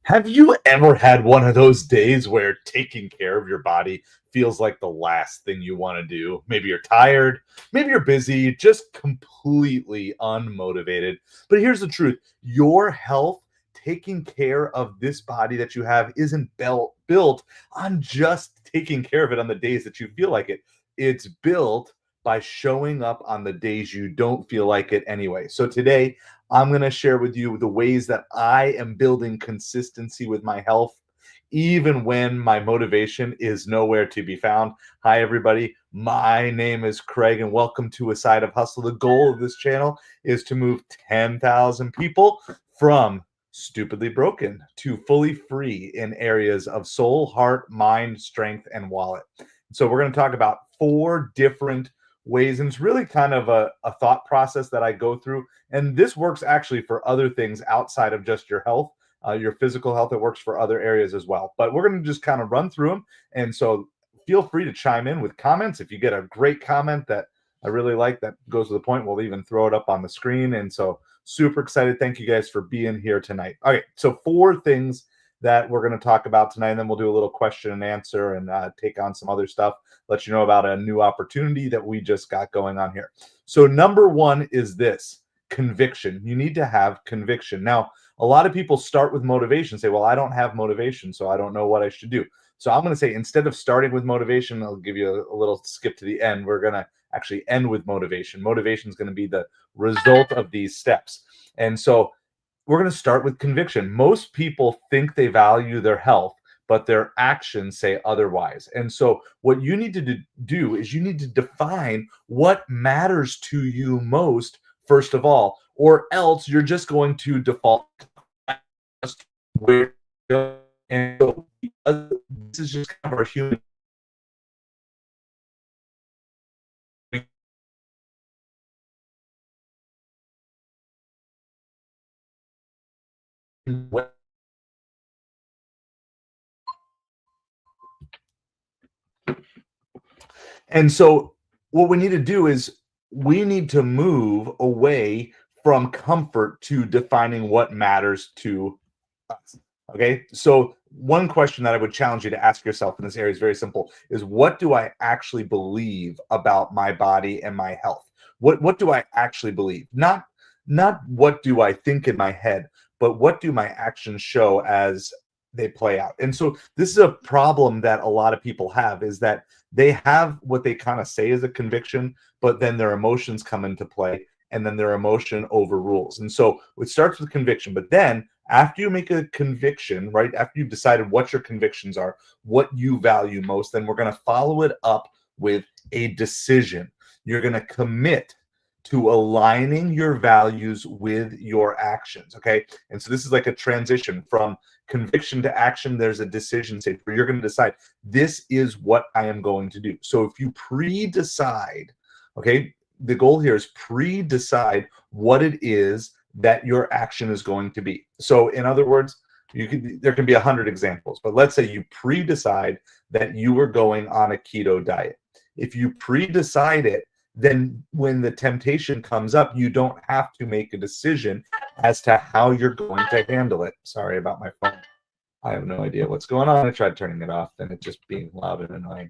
Have you ever had one of those days where taking care of your body feels like the last thing you want to do? Maybe you're tired, maybe you're busy, just completely unmotivated. But here's the truth: your health, taking care of this body that you have, isn't built on just taking care of it on the days that you feel like it. It's built by showing up on the days you don't feel like it anyway. So today, I'm going to share with you the ways that I am building consistency with my health, even when my motivation is nowhere to be found. Hi, everybody. My name is Craig, and welcome to A Side of Hustle. The goal of this channel is to move 10,000 people from stupidly broken to fully free in areas of soul, heart, mind, strength, and wallet. So, we're going to talk about 4 different ways, and it's really kind of a thought process that I go through, and this works actually for other things outside of just your health, your physical health. It works for other areas as well. But we're going to just kind of run through them. And so feel free to chime in with comments. If you get a great comment that I really like, that goes to the point, we'll even throw it up on the screen. And so super excited. Thank you guys for being here tonight. Okay, so 4 things that we're going to talk about tonight, and then we'll do a little question and answer and take on some other stuff, let you know about a new opportunity that we just got going on here. So number 1 is this: conviction. You need to have conviction. Now, a lot of people start with motivation, say, well, I don't have motivation, so I don't know what I should do. So I'm going to say, instead of starting with motivation, I'll give you a little skip to the end. We're going to actually end with motivation. Motivation is going to be the result of these steps. And so we're going to start with conviction. Most people think they value their health, but their actions say otherwise. And so what you need to do is you need to define what matters to you most, first of all, or else you're just going to default where. And so this is just kind of our human way. And so what we need to do is we need to move away from comfort to defining what matters to us. Okay. So one question that I would challenge you to ask yourself in this area is very simple: is what do I actually believe about my body and my health? What do I actually believe? Not what do I think in my head, but what do my actions show as they play out? And so this is a problem that a lot of people have, is that they have what they kind of say is a conviction, but then their emotions come into play, and then their emotion overrules. And so it starts with conviction, but then after you make a conviction, right, after you've decided what your convictions are, what you value most, then we're going to follow it up with a decision. You're going to commit to aligning your values with your actions. Okay. And so this is like a transition from conviction to action. There's a decision stage where you're going to decide, this is what I am going to do. So if you pre-decide, okay, the goal here is pre-decide what it is that your action is going to be. So in other words, there can be 100 examples, but let's say you pre-decide that you are going on a keto diet. If you pre-decide it, then when the temptation comes up, you don't have to make a decision as to how you're going to handle it. Sorry about my phone. I have no idea what's going on. I tried turning it off, and it just being loud and annoying.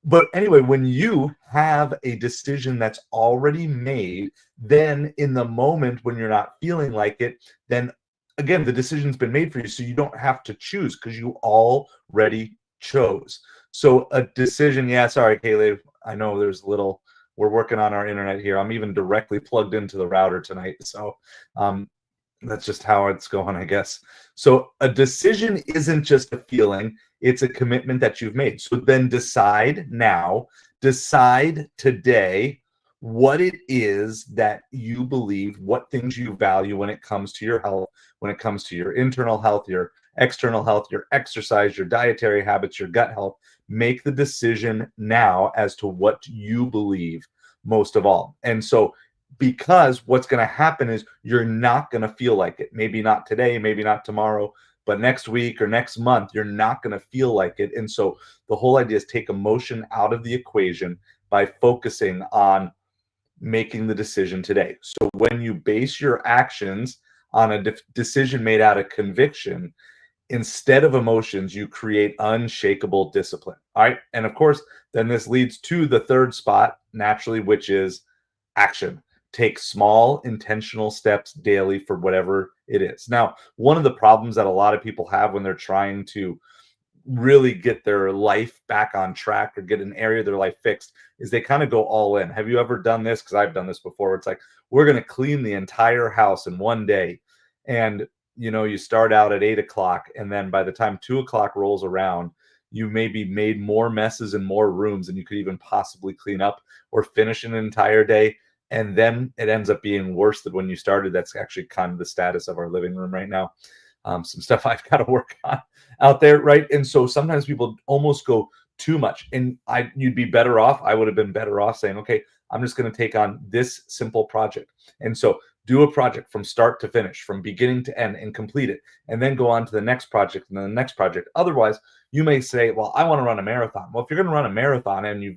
But anyway, when you have a decision that's already made, then in the moment when you're not feeling like it, then again, the decision's been made for you. So you don't have to choose because you already chose. So a decision, yeah, sorry, Kaylee, I know there's a little, we're working on our internet here. I'm even directly plugged into the router tonight. So that's just how it's going, I guess. So a decision isn't just a feeling, it's a commitment that you've made. So then decide now, decide today what it is that you believe, what things you value when it comes to your health, when it comes to your internal health, your external health, your exercise, your dietary habits, your gut health. Make the decision now as to what you believe most of all. And so because what's going to happen is you're not going to feel like it. Maybe not today, maybe not tomorrow, but next week or next month, you're not going to feel like it. And so the whole idea is take emotion out of the equation by focusing on making the decision today. So when you base your actions on a decision made out of conviction, instead of emotions, you create unshakable discipline. All right. And of course, then this leads to the third spot naturally, which is action. Take small, intentional steps daily for whatever it is. Now, one of the problems that a lot of people have when they're trying to really get their life back on track or get an area of their life fixed is they kind of go all in. Have you ever done this? Because I've done this before. It's like, we're going to clean the entire house in one day. And, you start out at 8 o'clock. And then by the time 2 o'clock rolls around, you maybe made more messes in more rooms than you could even possibly clean up or finish an entire day. And then it ends up being worse than when you started. That's actually kind of the status of our living room right now. Some stuff I've got to work on out there, right? And so sometimes people almost go too much, and you'd be better off. I would have been better off saying, okay, I'm just going to take on this simple project, and so do a project from start to finish, from beginning to end, and complete it, and then go on to the next project and then the next project. Otherwise, you may say, well, I want to run a marathon. Well, if you're going to run a marathon and you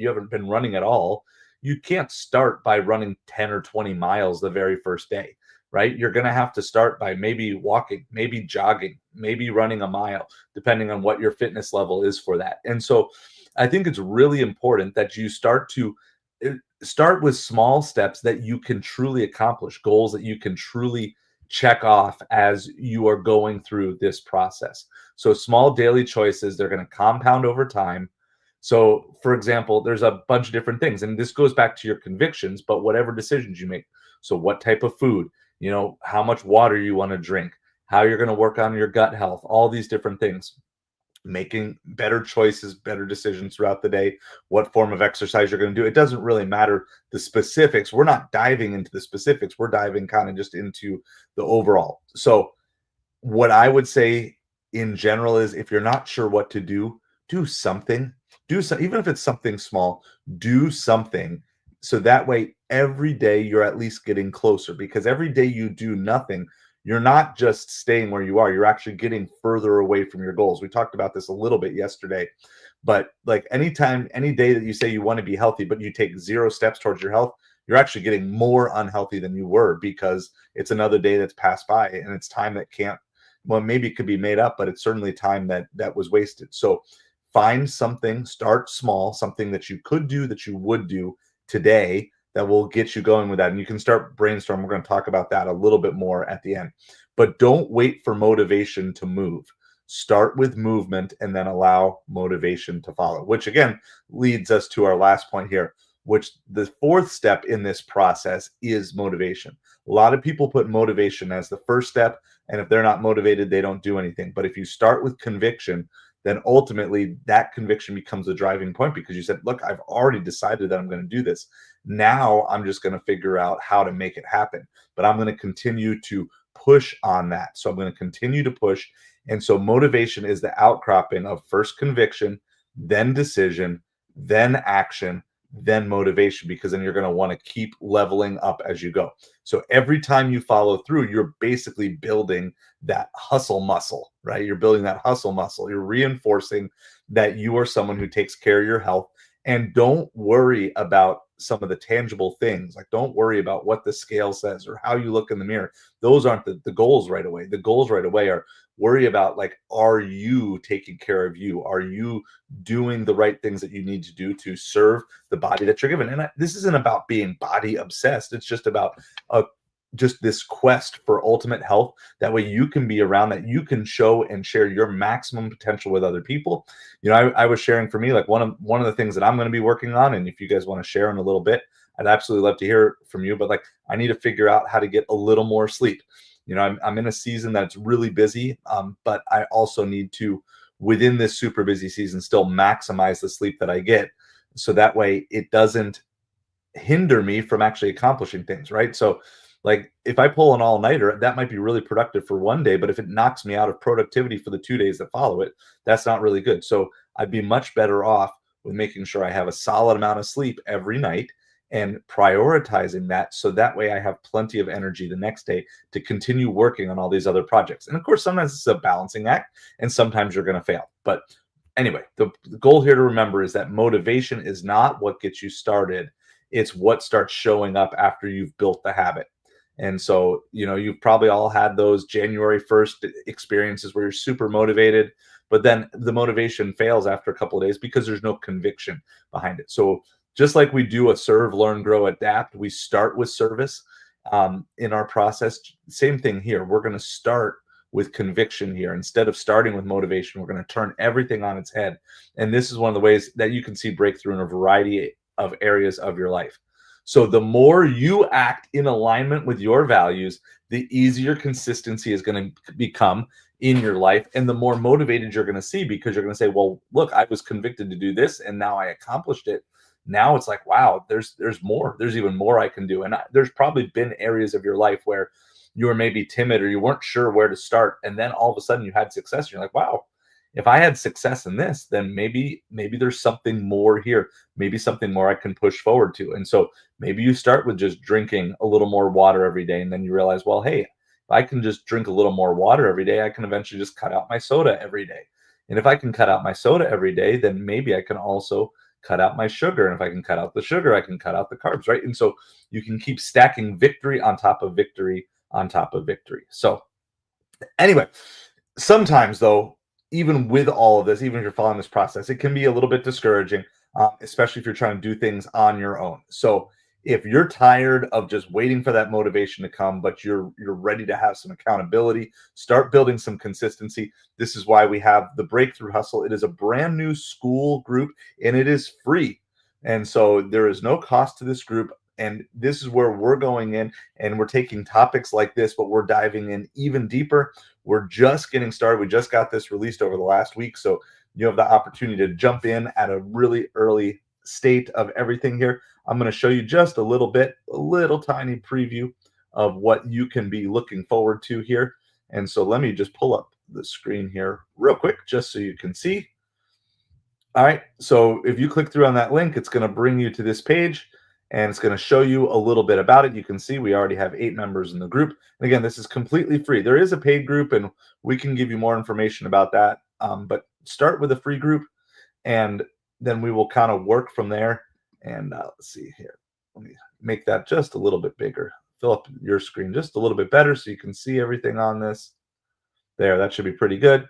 haven't been running at all, you can't start by running 10 or 20 miles the very first day, right? You're going to have to start by maybe walking, maybe jogging, maybe running a mile, depending on what your fitness level is for that. And so I think it's really important that you start with small steps that you can truly accomplish, goals that you can truly check off as you are going through this process. So small daily choices, they're going to compound over time. So, for example, there's a bunch of different things, and this goes back to your convictions, but whatever decisions you make. So what type of food, how much water you want to drink, how you're going to work on your gut health, all these different things, making better choices, better decisions throughout the day, what form of exercise you're going to do. It doesn't really matter the specifics. We're not diving into the specifics. We're diving kind of just into the overall. So what I would say in general is, if you're not sure what to do something. Even if it's something small, do something. So that way, every day you're at least getting closer, because every day you do nothing, you're not just staying where you are, you're actually getting further away from your goals. We talked about this a little bit yesterday, but like any day that you say you want to be healthy, but you take 0 steps towards your health, you're actually getting more unhealthy than you were, because it's another day that's passed by, and it's time that maybe it could be made up, but it's certainly time that was wasted. So find something, start small, something that you could do, that you would do today, that will get you going with that. And you can start brainstorming. We're going to talk about that a little bit more at the end. But don't wait for motivation to move. Start with movement and then allow motivation to follow, which again leads us to our last point here, which the fourth step in this process is motivation. A lot of people put motivation as the first step, and if they're not motivated, they don't do anything. But if you start with conviction, then ultimately that conviction becomes a driving point, because you said, look, I've already decided that I'm going to do this. Now I'm just going to figure out how to make it happen, but I'm going to continue to push on that. So I'm going to continue to push. And so motivation is the outcropping of first conviction, then decision, then action, then motivation, because then you're going to want to keep leveling up as you go. So every time you follow through, you're basically building that hustle muscle, right? You're building that hustle muscle. You're reinforcing that you are someone who takes care of your health. And don't worry about some of the tangible things. Like, don't worry about what the scale says or how you look in the mirror. Those aren't the goals right away. The goals right away are, worry about, like, are you taking care of you? Are you doing the right things that you need to do to serve the body that you're given? And this isn't about being body obsessed. It's just about just this quest for ultimate health. That way you can be around, that you can show and share your maximum potential with other people. I was sharing, for me, like one of the things that I'm going to be working on, and if you guys want to share in a little bit, I'd absolutely love to hear from you. But like, I need to figure out how to get a little more sleep. I'm in a season that's really busy, but I also need to, within this super busy season, still maximize the sleep that I get, so that way it doesn't hinder me from actually accomplishing things, right? So like, if I pull an all-nighter, that might be really productive for one day, but if it knocks me out of productivity for the 2 days that follow it, that's not really good. So I'd be much better off with making sure I have a solid amount of sleep every night and prioritizing that, so that way I have plenty of energy the next day to continue working on all these other projects. And of course, sometimes it's a balancing act, and sometimes you're going to fail. But anyway, the goal here to remember is that motivation is not what gets you started. It's what starts showing up after you've built the habit. And so, you've probably all had those January 1st experiences where you're super motivated, but then the motivation fails after a couple of days because there's no conviction behind it. So, just like we do a serve, learn, grow, adapt, we start with service in our process. Same thing here. We're going to start with conviction here. Instead of starting with motivation, we're going to turn everything on its head. And this is one of the ways that you can see breakthrough in a variety of areas of your life. So the more you act in alignment with your values, the easier consistency is going to become in your life, and the more motivated you're going to see, because you're going to say, well, look, I was convicted to do this and now I accomplished it. Now it's like, wow, there's more. There's even more I can do. And there's probably been areas of your life where you were maybe timid or you weren't sure where to start, and then all of a sudden you had success. And you're like, wow, if I had success in this, then maybe there's something more here, maybe something more I can push forward to. And so maybe you start with just drinking a little more water every day, and then you realize, well, hey, if I can just drink a little more water every day, I can eventually just cut out my soda every day. And if I can cut out my soda every day, then maybe I can also cut out my sugar. And if I can cut out the sugar, I can cut out the carbs, right? And so you can keep stacking victory on top of victory on top of victory. So anyway, sometimes though, even with all of this, even if you're following this process, it can be a little bit discouraging, especially if you're trying to do things on your own. So if you're tired of just waiting for that motivation to come, but you're ready to have some accountability, start building some consistency. This is why we have the Breakthrough Hustle. It is a brand new school group and it is free. And so there is no cost to this group. And this is where we're going in and we're taking topics like this, but we're diving in even deeper. We're just getting started. We just got this released over the last week. So you have the opportunity to jump in at a really early state of everything here. I'm going to show you just a little tiny preview of what you can be looking forward to here. And so let me just pull up the screen here real quick, just so you can see. All right. So if you click through on that link, it's going to bring you to this page. And it's going to show you a little bit about it. You can see we already have 8 members in the group. And again, this is completely free. There is a paid group, and we can give you more information about that. But start with a free group, and then we will kind of work from there. And let's see here. Let me make that just a little bit bigger. Fill up your screen just a little bit better so you can see everything on this. There, that should be pretty good.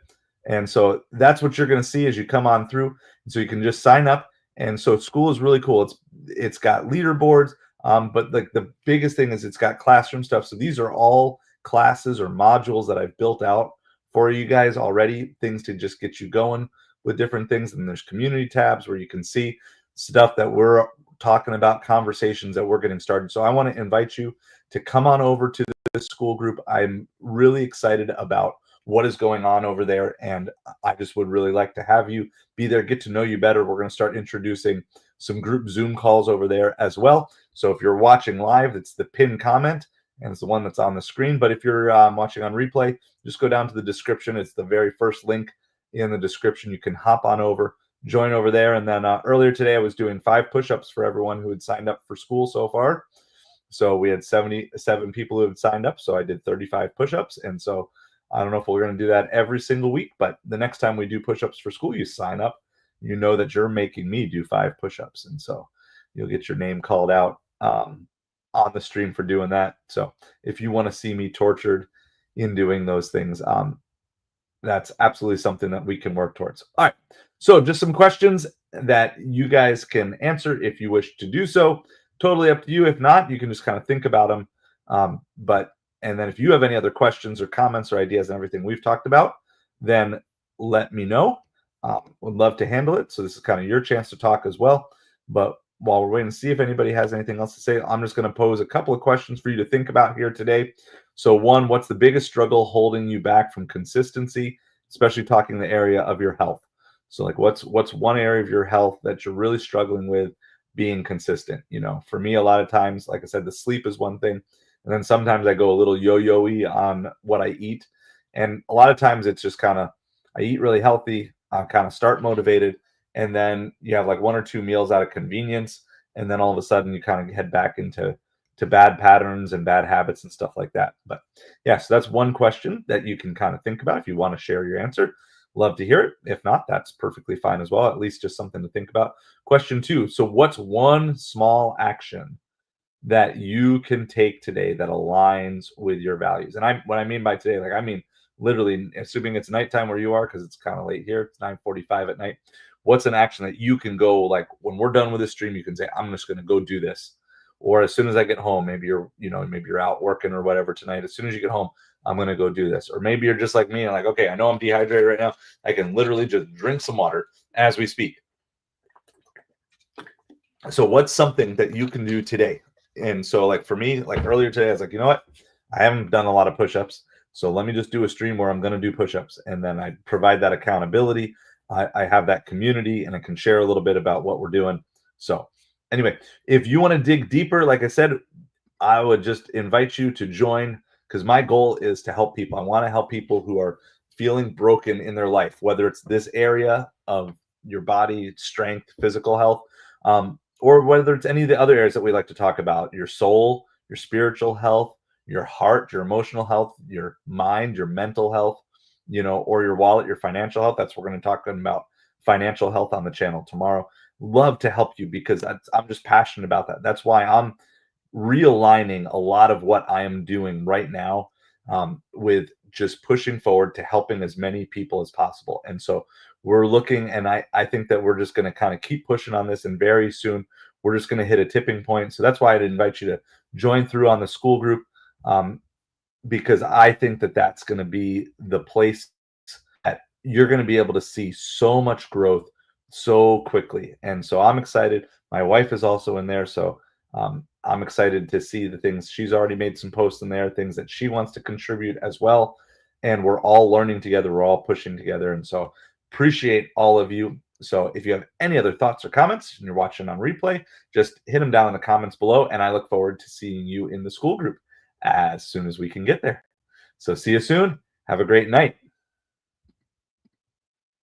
And so that's what you're going to see as you come on through. And so you can just sign up. And so school is really cool. It's got leaderboards, but like the biggest thing is it's got classroom stuff. So these are all classes or modules that I've built out for you guys already, things to just get you going with different things. And there's community tabs where you can see stuff that we're talking about, conversations that we're getting started. So I want to invite you to come on over to this school group. I'm really excited about what is going on over there, and I just would really like to have you be there, get to know you better. We're going to start introducing some group Zoom calls over there as well. So if you're watching live, it's the pinned comment and it's the one that's on the screen. But if you're watching on replay, just go down to the description. It's the very first link in the description. You can hop on over, join over there. And then earlier today, I was doing 5 push-ups for everyone who had signed up for school so far. So we had 77 people who had signed up. So I did 35 push-ups. And so I don't know if we're going to do that every single week, but the next time we do push-ups for school, you sign up, you know that you're making me do 5 push-ups. And so you'll get your name called out on the stream for doing that. So if you want to see me tortured in doing those things, that's absolutely something that we can work towards. All right. So just some questions that you guys can answer if you wish to do so. Totally up to you. If not, you can just kind of think about them. And then if you have any other questions or comments or ideas and everything we've talked about, then let me know. Would love to handle it. So this is kind of your chance to talk as well. But while we're waiting to see if anybody has anything else to say, I'm just going to pose a couple of questions for you to think about here today. So one, what's the biggest struggle holding you back from consistency, especially talking the area of your health? So like what's one area of your health that you're really struggling with being consistent? For me, a lot of times, like I said, the sleep is one thing. And then sometimes I go a little yo-yo-y on what I eat. And a lot of times it's just kind of, I eat really healthy, I kind of start motivated, and then you have like 1 or 2 meals out of convenience. And then all of a sudden you kind of head back into bad patterns and bad habits and stuff like that. But yeah, so that's one question that you can kind of think about if you want to share your answer. Love to hear it. If not, that's perfectly fine as well. At least just something to think about. Question 2. So what's one small action that you can take today that aligns with your values. And what I mean by today, like I mean literally, assuming it's nighttime where you are, because it's kind of late here, it's 9:45 at night. What's an action that you can go, like when we're done with this stream, you can say, I'm just gonna go do this. Or as soon as I get home, maybe maybe you're out working or whatever tonight. As soon as you get home, I'm gonna go do this. Or maybe you're just like me and like, okay, I know I'm dehydrated right now. I can literally just drink some water as we speak. So what's something that you can do today? And so like for me, like earlier today, I was like, you know what? I haven't done a lot of push-ups. So let me just do a stream where I'm going to do push-ups. And then I provide that accountability. I have that community and I can share a little bit about what we're doing. So anyway, if you want to dig deeper, like I said, I would just invite you to join because my goal is to help people. I want to help people who are feeling broken in their life, whether it's this area of your body, strength, physical health, or whether it's any of the other areas that we like to talk about, your soul, your spiritual health, your heart, your emotional health, your mind, your mental health, or your wallet, your financial health. That's what we're going to talk about financial health on the channel tomorrow. Love to help you because I'm just passionate about that. That's why I'm realigning a lot of what I am doing right now with just pushing forward to helping as many people as possible. And so we're looking, and I think that we're just going to kind of keep pushing on this, and very soon we're just going to hit a tipping point. So that's why I'd invite you to join through on the school group, because I think that that's going to be the place that you're going to be able to see so much growth so quickly. And so I'm excited. My wife is also in there. So I'm excited to see the things she's already made some posts in there, things that she wants to contribute as well. And we're all learning together. We're all pushing together. And so appreciate all of you. So if you have any other thoughts or comments and you're watching on replay, just hit them down in the comments below. And I look forward to seeing you in the school group as soon as we can get there. So see you soon. Have a great night.